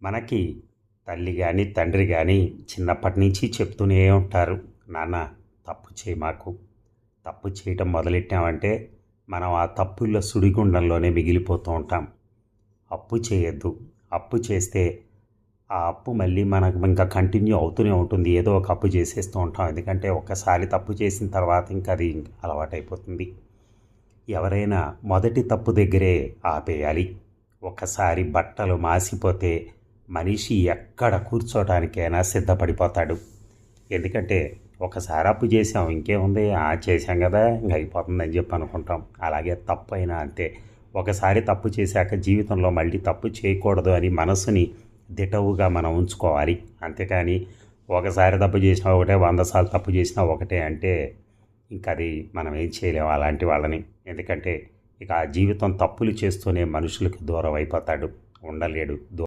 మనకి తల్లి కానీ తండ్రి కానీ చిన్నప్పటి నుంచి చెప్తూనే ఉంటారు, నాన్న తప్పు చేయమాకు. తప్పు చేయటం మొదలెట్టామంటే మనం ఆ తప్పుల్లో సుడిగుండంలోనే మిగిలిపోతూ ఉంటాం. అప్పు చేయొద్దు. అప్పు చేస్తే ఆ అప్పు మళ్ళీ మనకు ఇంకా కంటిన్యూ అవుతూనే ఉంటుంది. ఏదో ఒక అప్పు చేసేస్తూ ఉంటాం. ఎందుకంటే ఒక్కసారి తప్పు చేసిన తర్వాత ఇంకా అది అలవాటైపోతుంది. ఎవరైనా మొదటి తప్పు దగ్గరే ఆపేయాలి. ఒకసారి బట్టలు మాసిపోతే మనిషి ఎక్కడ కూర్చోటానికైనా సిద్ధపడిపోతాడు. ఎందుకంటే ఒకసారి అప్పు చేసాం, ఇంకేముంది, చేసాం కదా ఇంక అయిపోతుందని చెప్పి అనుకుంటాం. అలాగే తప్పు అయినా అంతే. ఒకసారి తప్పు చేశాక జీవితంలో మళ్ళీ తప్పు చేయకూడదు అని మనసుని దిటవుగా మనం ఉంచుకోవాలి. అంతేకాని ఒకసారి తప్పు చేసినా ఒకటే, 100 సార్లు తప్పు చేసినా ఒకటే అంటే ఇంకా అది మనం ఏం చేయలేము అలాంటి వాళ్ళని. ఎందుకంటే ఇక ఆ జీవితం తప్పులు చేస్తూనే మనుషులకు దూరం అయిపోతాడు, ఉండలేడు.